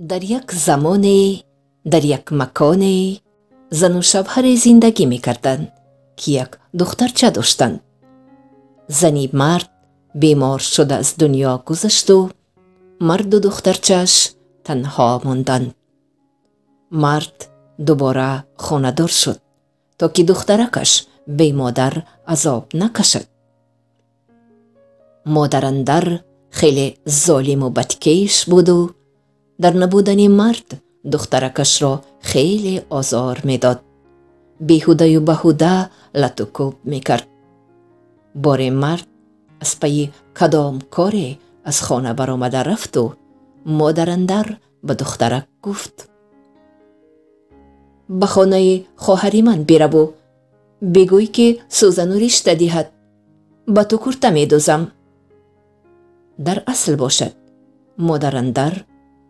در یک زمانی در یک مکانی زن و شوهر زندگی می کردند که یک دخترچه داشتند. زنی مرد بیمار شده از دنیا گذشت و مرد و دخترچه‌اش تنها ماندند. مرد دوباره خانه دار شد تا که دخترکش بی مادر عذاب نکشد. مادر اندر خیلی ظالم و بدکیش بود و در نبودن مرد دخترکش را خیلی آزار میداد. بیهوده و بهوده لط و کوب میکرد. بار مرد از پی کدام کاری از خانه برآمده رفت و مادر اندر به دخترک گفت: به خانه خواهر من برو و بگوی که سوزن و رشته دهد، به تو کرته میدوزم. در اصل باشد مادر اندر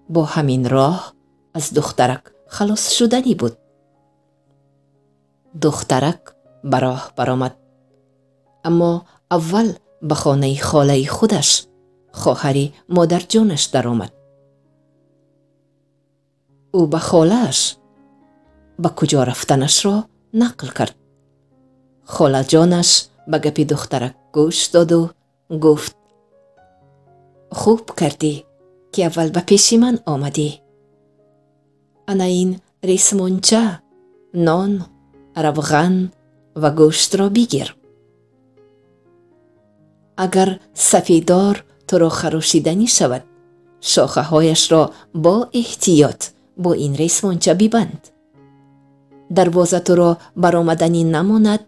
با همین راه از دخترک خلاص شدنی بود. دخترک به راه برآمد، اما اول به خانه خاله خودش، خواهر مادر جانش در آمد. او به خاله‌اش به کجا رفتنش را نقل کرد. خاله جانش به گپ دخترک گوش داد و گفت: خوب کردی که اول به پیش من آمدی. انا این ریسمانچه، نان، روغن و گوشت را بگیر. اگر سفیدار تو را خراشیدنی شود، شاخه هایش را با احتیاط با این ریسمانچه ببند. دروازه تو را برآمدنی نماند،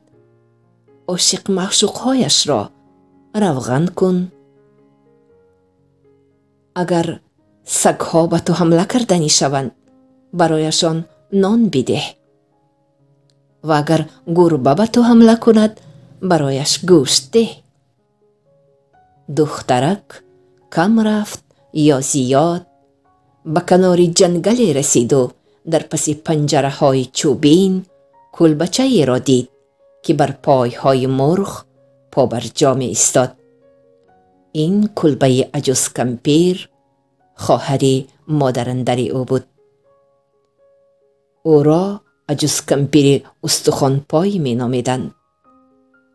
عاشق معشوق هایش را روغن کن. اگر سگ ها به تو حمله کردنی شوند، برایشان نان بده. و اگر گربه به تو حمله کند، برایش گوشت ده. دخترک کم رفت یا زیاد به کنار جنگلی رسید و در پس پنجره های چوبین کلبچه‌ای را دید که بر پای های مرغ پا بر جا می ایستاد. این کلبه عجوز کمپیر خواهر مادر اندر او بود. او را عجوز کمپیر استخوان پای می نامیدند.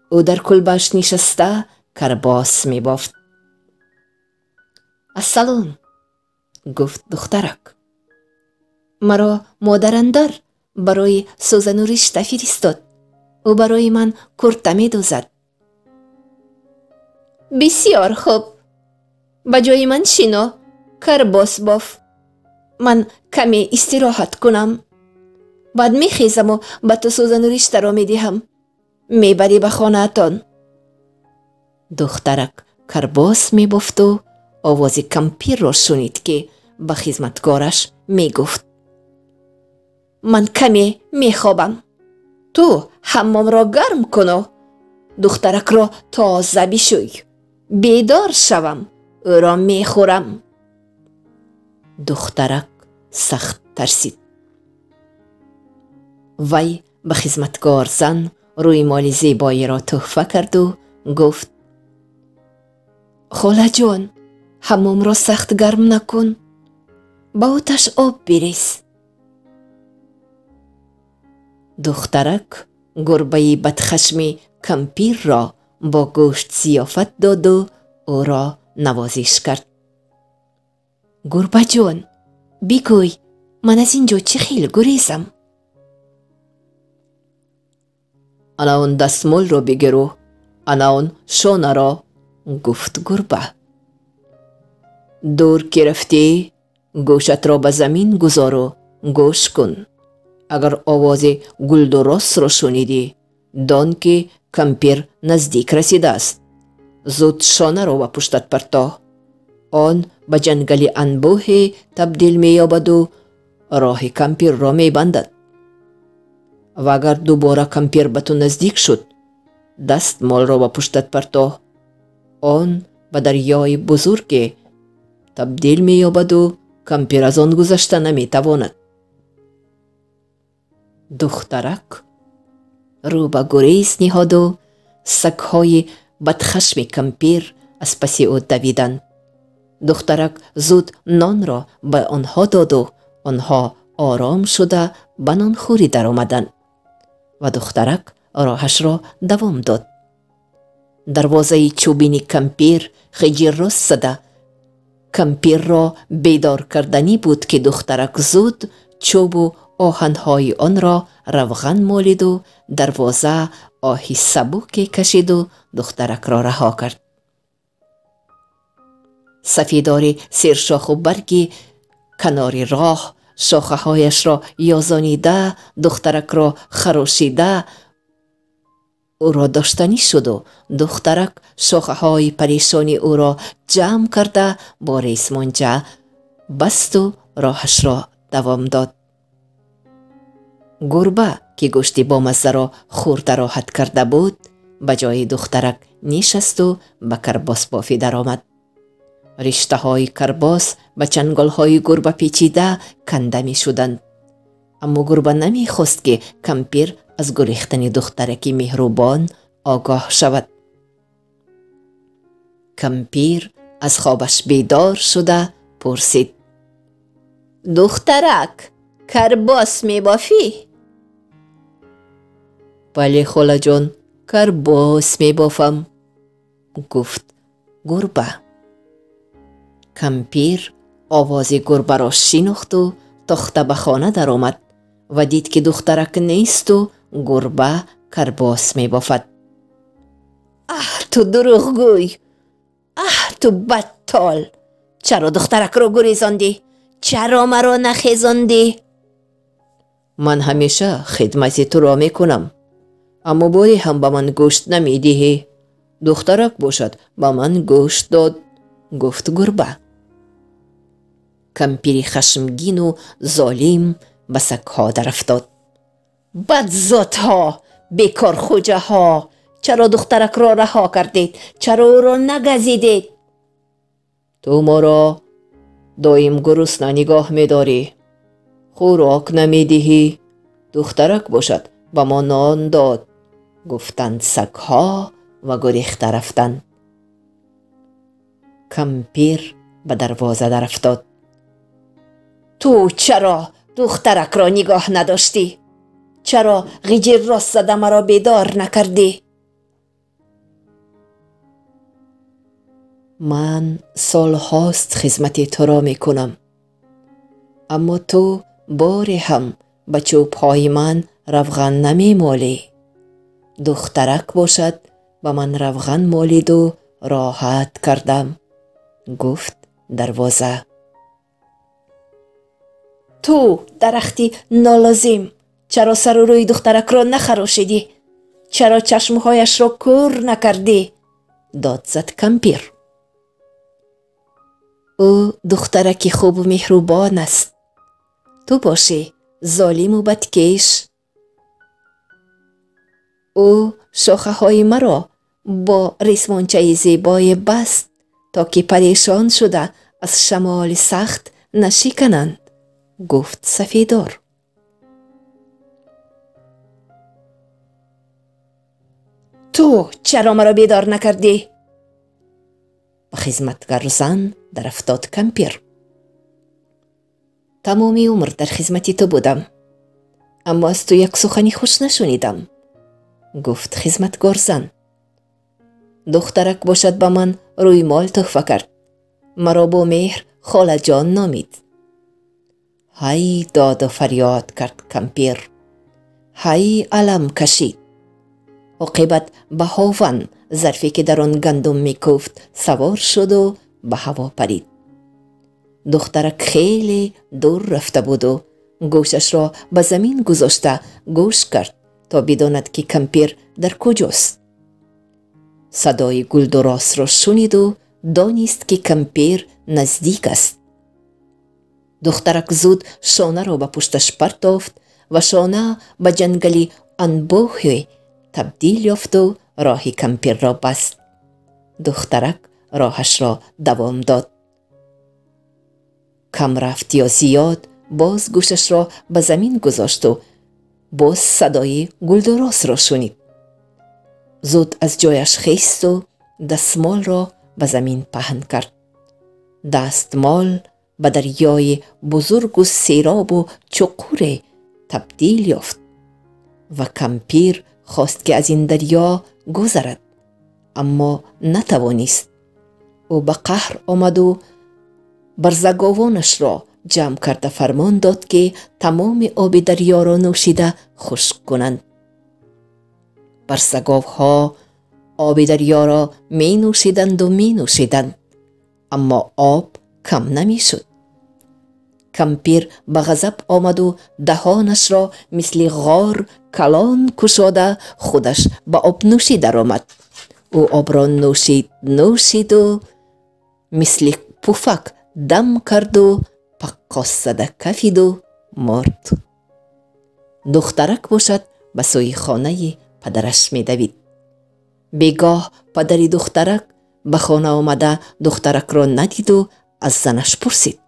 او در کلبه‌اش نشسته کرباس می بافت. السلام، گفت دخترک. مرا مادر اندر برای سوزن و رشته فرستاد. او برای من کرته می دوزد. بسیار خوب، به جای من شینو کرباس باف. من کمی استراحت کنم، بعد می خیزم و به تو سوزن و رشته را می دهم. می بری به خانه تان. دخترک کرباس می بافت و آواز کمپیر را شنید که به خدمتگارش می گفت: من کمی می خوابم. تو حمام را گرم کن و دخترک را تازه بشوی. بیدار شوم، او را می خورم. دخترک سخت ترسید. وی به خدمتگار زن روی مال زیبایی را تحفه کرد و گفت: خاله جان، حمام را سخت گرم نکن، به آتش آب بریز. دخترک گربه بدخشمی کمپیر را با گوشت ضیافت داد و او را نوازش کرد. گربه جان، بگوی من از اینجا چه خیل گریزم؟ انا اون دستمال را بگیرو، انا اون شانه را، گفت گربه. دور که رفتی گوشت را به زمین گذار و گوش کن. اگر آواز گلدرس را شنیدی، دان که کمپیر نزدیک رسیده است. زود شانه را به پشتت پرتا. آن به جنگل انبوه تبدیل می یابد و راه کمپیر را می بندد. و اگر دوباره کمپیر به تو نزدیک شد، دست مال را به پشتت پرتا. آن به دریای بزرگ تبدیل می یابد و کمپیر از آن گذشته نمی تواند. دخترک رو به گریز نهاد و سگ‌های بدخشم کمپیر از پس او دویدند. دخترک زود نان را به آنها داد و آنها آرام شده به نانخوری در آمدند و دخترک راهش را دوام داد. دروازه چوبین کمپیر خیلی راست زده. کمپیر را بیدار کردنی بود که دخترک زود چوب و آهنهای آن را روغن مالید و دروازه آهی سبکی کشید و دخترک را رها کرد. سفیدار سرشاخ و برگی کنار راه شاخه هایش را یازانیده دخترک را خراشیده او را داشتنی شد و دخترک شاخه های پریشانی او را جمع کرده با ریسمانجه بست و راهش را دوام داد. گربه که گوشت با مزه را خورده راحت کرده بود به جای دخترک نشست و به کرباس بافی در آمد. رشته های کرباس به چنگال های گربه پیچیده کنده می شدند. اما گربه نمی خواست که کمپیر از گریختن دخترکی مهربان آگاه شود. کمپیر از خوابش بیدار شده پرسید: دخترک کرباس می بافی؟ بله خاله جان، کرباس می بافم، گفت گربه. کمپیر آواز گربه را شناخت و تاخته به خانه در آمد و دید که دخترک نیست و گربه کرباس می بافد. تو دروغگوی، تو بدتال، چرا دخترک را گریزاندی؟ چرا مرا نخیزاندی؟ من همیشه خدمت تو را می کنم، اما باری هم به من گوشت نمی دهی. دخترک باشد به من گوشت داد، گفت گربه. کمپیر خشمگین و ظالم به سگها در افتاد. بدذات ها، بیکار خوجه ها، چرا دخترک را رها کردید؟ چرا او را نگزیدید؟ تو ما را دایم گرسنه نگاه می داری، خوراک نمی دهی. دخترک باشد به ما نان داد، گفتند سگها و گریخته رفتند. کمپیر به دروازه در افتاد. تو چرا دخترک را نگاه نداشتی؟ چرا غیجر راست زده مرا بیدار نکردی؟ من سال هاست خدمت تو را می کنم، اما تو باری هم به چوب های من روغن نمی مالی. دخترک باشد به من روغن مالید و راحت کردم، گفت دروازه. تو درختی نالازم، چرا سر و روی دخترک را نخراشیدی؟ چرا چشمهایش را کور نکردی؟ داد زد کمپیر. او دخترکی خوب و مهربان است، تو باشی ظالم و بدکش. او شاخه های مرا با ریسمانچه زیبای بست تا که پریشان شده از شمال سخت نشکنند، گفت سفیدار. تو چرا مرا بیدار نکردی؟ به خدمتگر زن در افتاد کمپیر. تمامی عمر در خدمت تو بودم، اما از تو یک سخنی خوش نشنیدم، گفت خدمتگار زن. دخترک باشد به من روی مال تحفه کرد، مرا با مهر خاله جان نامید. های داد و فریاد کرد کمپیر، های علم کشید. عاقبت به هاون ظرفی که در آن گندم می کوفت سوار شد و به هوا پرید. دخترک خیلی دور رفته بود و گوشش را به زمین گذاشته گوش کرد تا بداند که کمپیر در کجاست. صدای گلدراس را شنید و دانست که کمپیر نزدیک است. دخترک زود شانه را به پشتش پرتافت و شانه به جنگلی انبوهی تبدیل یافت و راه کمپیر را بست. دخترک راهش را دوام داد. کم رفت یا زیاد باز گوشش را به زمین گذاشت و باز صدای گلدراس را شنید. زود از جایش خیست و دستمال را به زمین پهن کرد. دستمال به دریای بزرگ و سیراب و چقور تبدیل یافت و کمپیر خواست که از این دریا گذرد، اما نتوانست. او به قهر آمد و برزگاوانش را جمع کرده فرمان داد که تمام آب دریا را نوشیده خشک کنند. برزگاوها آب دریا را می نوشیدند و می نوشیدند، اما آب کم نمی شد. کمپیر به غضب آمد و دهانش را مثل غار کلان کشاده خودش به آب نوشی در آمد. او آب را نوشید و مثل پفک دم کرد و پقاس زده کفید و مرد. دخترک باشد به سوی خانه پدرش می دوید. بیگاه پدری دخترک به خانه آمده دخترک را ندید و از زنش پرسید: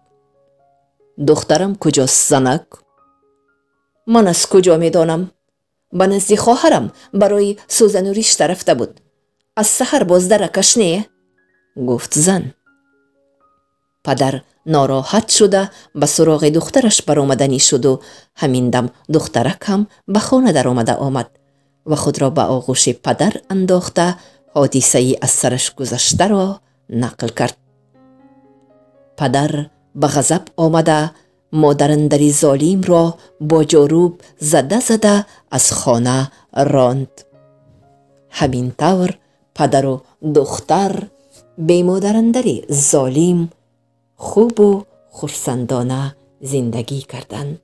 دخترم کجاست زنک؟ من از کجا می دانم؟ به نزد خواهرم برای سوزن و ریشته رفته بود. از سحر باز درکش نه؟ گفت زن. پدر ناراحت شده به سراغ دخترش برآمدنی شد و همین دم دخترک هم به خانه در آمد و خود را به آغوش پدر انداخته حادثه از سرش گذشته را نقل کرد. پدر به غضب آمده مادر اندری ظالم را با جاروب زده از خانه راند. همین طور پدر و دختر به مادر اندری ظالم خوب و خرسندانه زندگی کردند.